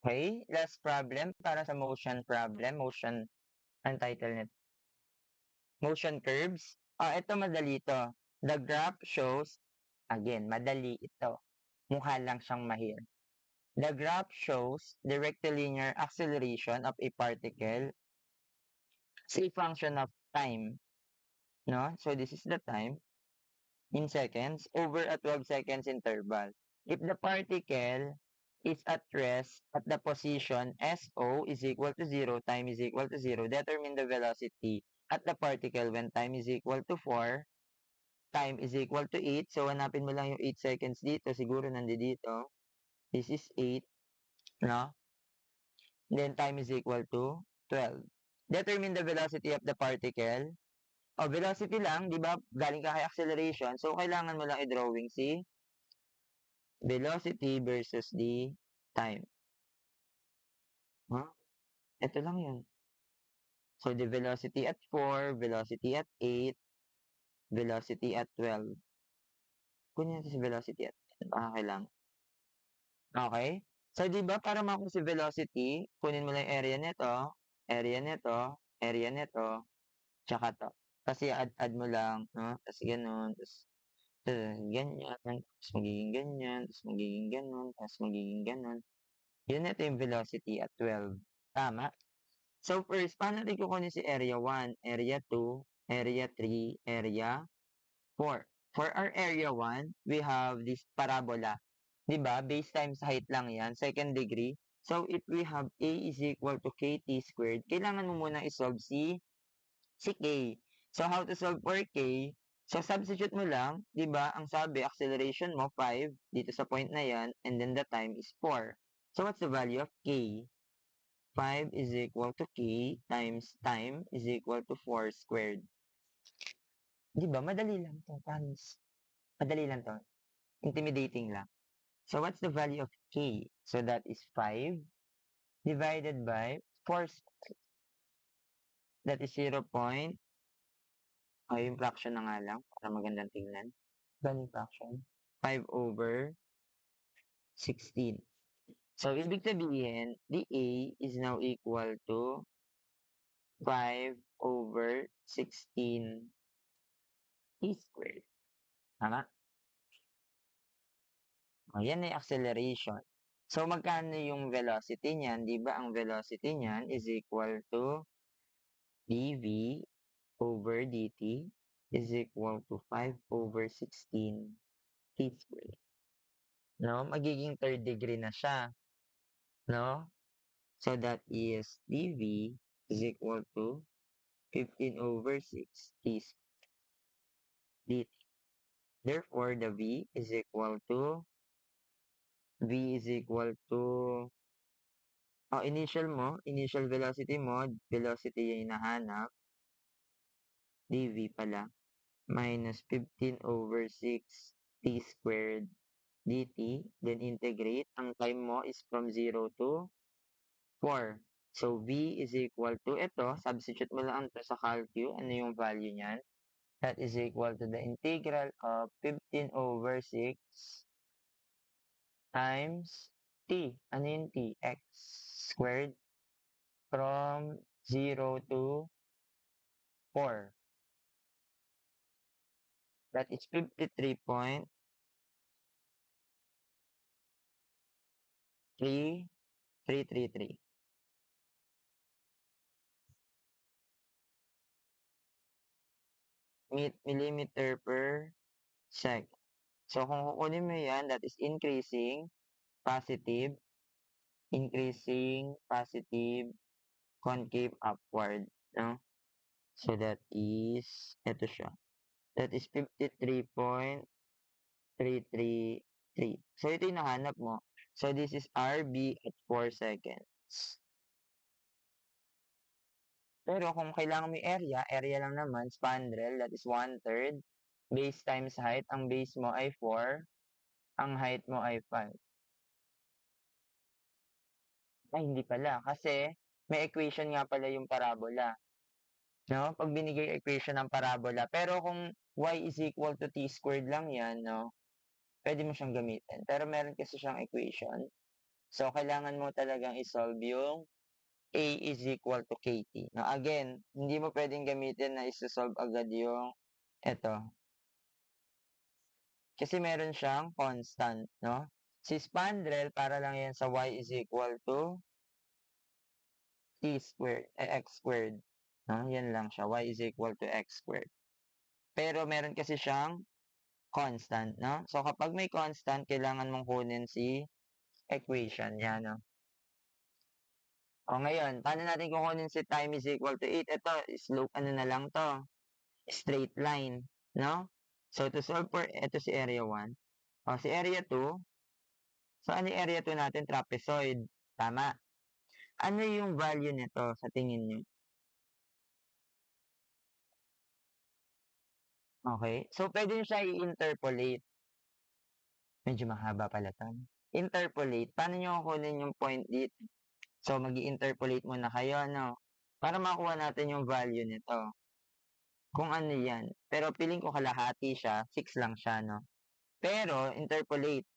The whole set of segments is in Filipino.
Okay, last problem para sa motion problem, motion, ang title nito, motion curves. Ito madali to. The graph shows, again, madali ito. Mukha lang siyang mahirap. The graph shows the rectilinear acceleration of a particle as a function of time. No? So this is the time in seconds over a 12 seconds interval. If the particle is at rest at the position SO is equal to 0, time is equal to 0, determine the velocity at the particle when time is equal to 4, time is equal to 8. So, hanapin mo lang yung 8 seconds dito. Siguro nandito. This is 8, no? Then, time is equal to 12. Determine the velocity of the particle. Velocity lang, di ba? Galing ka kay acceleration. So, kailangan mo lang i-drawing si velocity versus the time. Huh? Ito lang yun. So, the velocity at 4, velocity at 8, velocity at 12. Kunin natin si velocity at 10. Baka kailangan. Okay? So, di ba, para makuha si velocity, kunin mo lang yung area nito, area nito, tsaka to. Kasi add mo lang, no? Tapos ganun, tapos ganyan, tapos magiging ganyan, tapos magiging ganun, tapos magiging ganun. Yun, ito yung velocity at 12. Tama? So, first, paano natin kukunin si area 1, area 2, area 3, area 4? For our area 1, we have this parabola. 'Di ba? Base times height lang 'yan, second degree. So, if we have A is equal to KT squared, kailangan mo muna i-solve si K. So, how to solve for K? So, substitute mo lang, 'di ba? Ang sabi, acceleration mo 5 dito sa point na 'yan, and then the time is 4. So, what's the value of K? 5 is equal to K times time is equal to 4 squared. 'Di ba? Madali lang 'to, promise. Madali lang 'to. Intimidating lang. So, what's the value of K? So, that is 5 divided by 4 squared. That is 0. Yung fraction na nga lang para magandang tingnan. Ganun fraction. 5 over 16. So, ibig sabihin, the A is now equal to 5 over 16 T squared. Tama? Yan ay acceleration. So, magkano yung velocity niyan? Di ba ang velocity niyan is equal to dv over dt is equal to 5 over 16 t squared. No? Magiging third degree na siya. No? So, that is dv is equal to 15 over 6 t squared dt. Therefore, the v is equal to initial velocity mo, velocity yung hinahanap, dv pala, minus 15 over 6 t squared dt, then integrate. Ang time mo is from 0 to 4. So, v is equal to, ito, substitute mo lang ito sa calcu, ano yung value niyan? That is equal to the integral of 15 over 6 times t. Ano yung t? X squared from 0 to 4. That is 53.3333 millimeter per second. So, kung kukunin mo yan, that is positive, increasing, concave upward. No? So, that is, ito siya. That is 53.333. So, ito yung nahanap mo. So, this is RB at 4 seconds. Pero kung kailangan mo yung area lang naman, spandrel, that is 1/3. Base times height, ang base mo ay 4, ang height mo ay 5. Ay, hindi pala. Kasi may equation nga pala yung parabola. No? Pag binigay equation ng parabola. Pero kung y is equal to t squared lang yan, no? Pwede mo siyang gamitin. Pero meron kasi siyang equation. So, kailangan mo talagang isolve yung A is equal to KT. Now, again, hindi mo pwedeng gamitin na isosolve agad yung eto. Kasi meron siyang constant, no? Si spandrel, para lang yan sa y is equal to t squared, x squared. No? Yan lang siya. Y is equal to x squared. Pero meron kasi siyang constant, no? So, kapag may constant, kailangan mong kunin si equation. Yan, no? O, ngayon, paano natin kukunin si time is equal to 8? Ito, slope, ano na lang to? Straight line, no? So, to solve for, ito si area 1. O, si area 2, so, ano yung area 2 natin? Trapezoid. Tama. Ano yung value nito sa tingin nyo? Okay? So, pwede nyo siya i-interpolate. Medyo mahaba pala to. Interpolate. Paano nyo kukunin yung point dito? So, mag-i-interpolate muna kayo, no? Para makuha natin yung value nito. Kung ano yan. Pero piling ko kalahati siya, 6 lang siya, no? Pero, interpolate.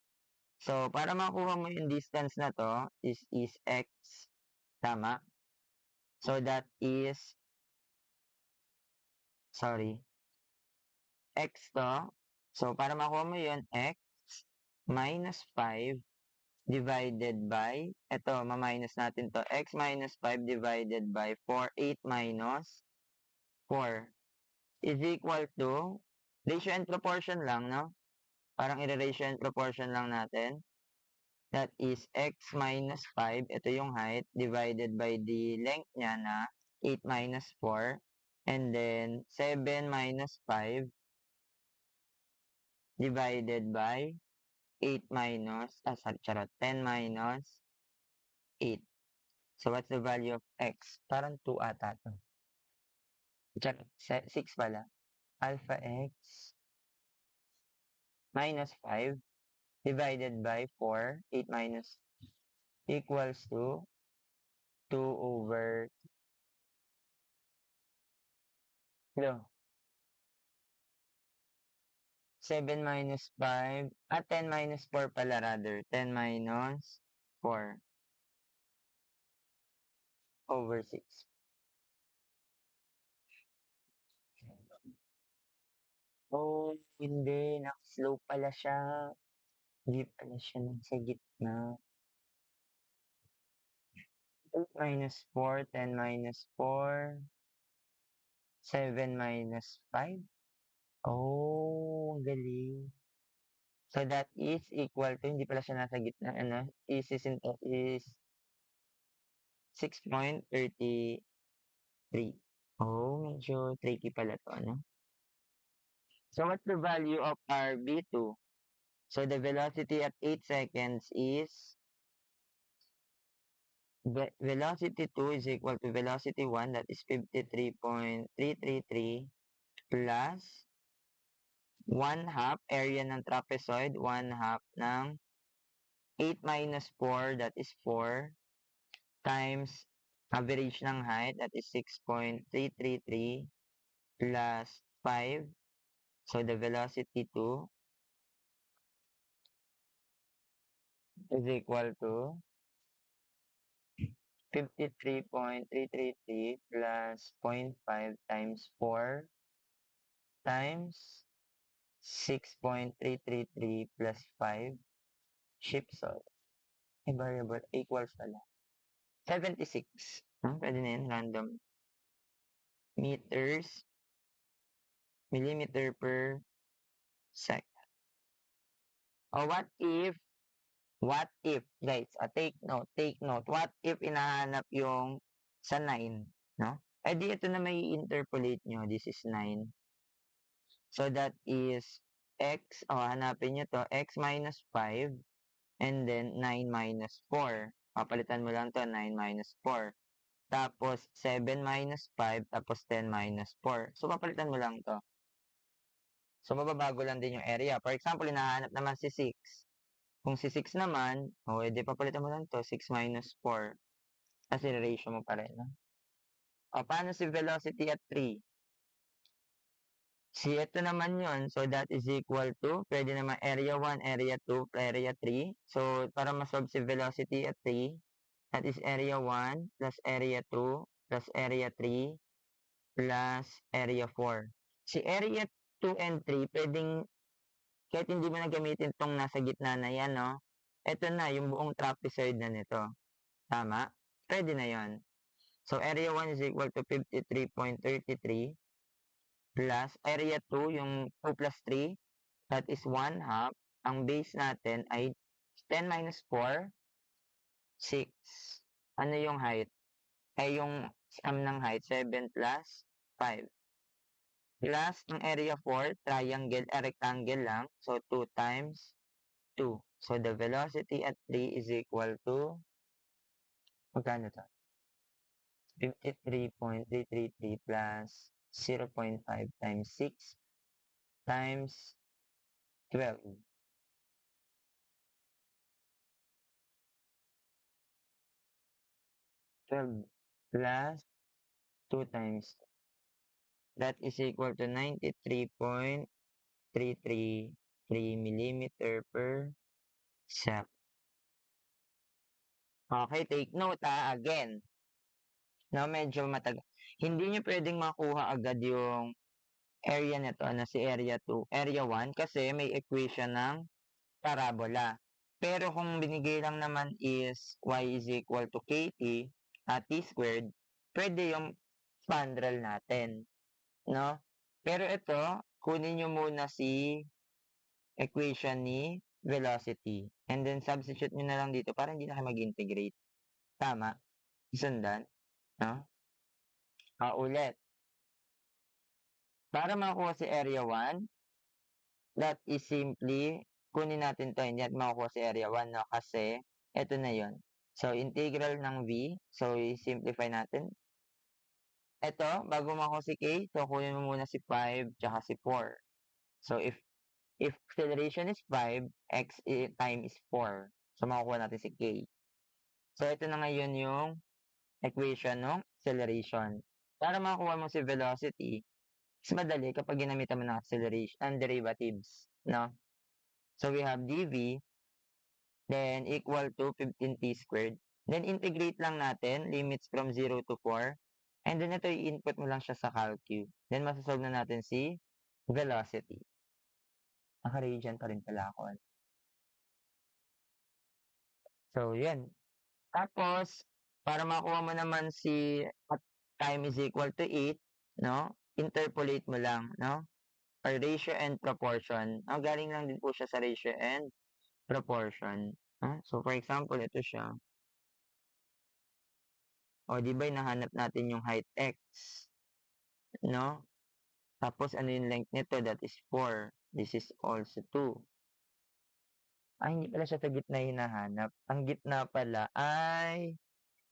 So, para makuha mo yung distance na to, is x. Tama? So, that is, sorry, x to. So, para makuha mo yun, x minus 5 divided by, eto, ma-minus natin to, x minus 5 divided by 4, 8 minus 4 is equal to, ratio and proportion lang, no? Parang i-ratio and proportion lang natin. That is x minus 5, ito yung height, divided by the length niya na 8 minus 4, and then 7 minus 5 divided by 8 minus, sorry, charot, 10 minus 8. So, what's the value of x? Parang 2 ata to. Charot, 6 pala. Alpha x minus 5 divided by 4, 8 minus, equals to 2 over, no, 7 minus 5, 10 minus 4 pala rather. 10 minus 4 over 6. Oh, hindi. Naka-slope pala siya. Hindi pala siya nasa gitna. 8 minus 4, 10 minus 4, 7 minus 5. Oh, ang galing. So, that is equal to, hindi pala siya nasa gitna, ano, is 6.33. Oh, medyo tricky pala to, ano? So, what's the value of our V2? So, the velocity at 8 seconds is, velocity 2 is equal to velocity 1, that is 53.333 plus 1 half area ng trapezoid, 1 half ng 8 minus 4, that is 4, times average ng height, that is 6.333 plus 5. So, the velocity 2 is equal to 53.333 plus 0.5 times 4 times 6.333 plus 5 shifts of a variable equals pala 76. Pwede na yun, random meters, millimeter per second. O what if, guys, take note, what if inahanap yung sa 9, no? Eh di ito na may interpolate nyo, this is 9. So that is x, hanapin nyo to, x minus 5, and then 9 minus 4. Papalitan mo lang to, 9 minus 4. Tapos, 7 minus 5, tapos 10 minus 4. So, papalitan mo lang to. So, mababago lang din yung area. For example, hinahanap naman si 6. Kung si 6 naman, edi papalitan mo lang to, 6 minus 4. Kasi ratio mo pa rin, no? O, paano si velocity at 3? ito naman yon. So, that is equal to, pwede naman area 1, area 2, area 3. So, para masolve si velocity at 3, that is area 1 plus area 2 plus area 3 plus area 4. Si area 2 and 3, pwedeng, kahit hindi mo na gamitin itong nasa gitna na yan, no? Ito na, yung buong trapezoid na nito. Tama? Pwede na yon. So, area 1 is equal to 53.33 plus area 2, yung 2 plus 3, that is 1 half. Ang base natin ay 10 minus 4, 6. Ano yung height? Ay yung sum ng height, 7 plus 5. Plus, ang area 4, triangle, rectangle lang. So, 2 times 2. So, the velocity at 3 is equal to, magkano to? 53.333 plus 0.5 times 6 times 12. 12 plus 2 times, that is equal to 93.333 millimeter per second. Okay, take note again. No, medyo matagal. Hindi nyo pwedeng makuha agad yung area nito na si area 2, area 1 kasi may equation ng parabola. Pero kung binigay lang naman is y is equal to kt at t squared, pwede yung spandrel natin, no? Pero ito, kunin nyo muna si equation ni velocity. And then substitute nyo na lang dito para hindi na kayo mag-integrate. Tama? Sundan? No? Ulit. Para makuha si area 1, that is simply, kunin natin to, hindi natin makukuha si area 1, no? Kasi, ito na yon. So, integral ng v. So, i-simplify natin. Ito, bago makuha si k, so kunin mo muna si 5 tsaka si 4. So, if acceleration is 5, time is 4. So, makukuha natin si k. So, ito na ngayon yung equation ng acceleration. Para makuha mo si velocity, mas madali kapag ginamitan mo ng acceleration, ang derivatives, no? So, we have dv, then equal to 15t squared. Then, integrate lang natin, limits from 0 to 4. And then, ito, i-input mo lang siya sa calcu. Then, masasolve na natin si velocity. Naka-radian pa rin pala ako. So, yan. Tapos, para makuha mo naman si time is equal to 8, no? Interpolate mo lang, no? Or ratio and proportion. Galing lang din po siya sa ratio and proportion. So, for example, ito siya. O, di ba nahanap natin yung height x, no? Tapos, ano yung length nito? That is 4. This is also 2. Hindi pala siya sa gitna hinahanap. Ang gitna pala ay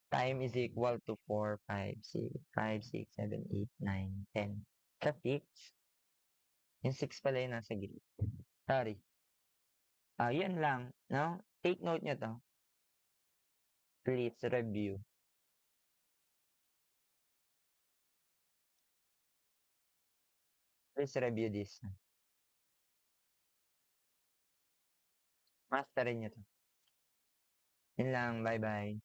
time is equal to 4, 5, 6, 7, 8, 9, 10. Sa 6. Yung 6 pala yung nasa gitna. Sorry. Yun lang, no? Take note nyo to. Please review. Please review this. Masterin nyo to. Yun lang. Bye-bye.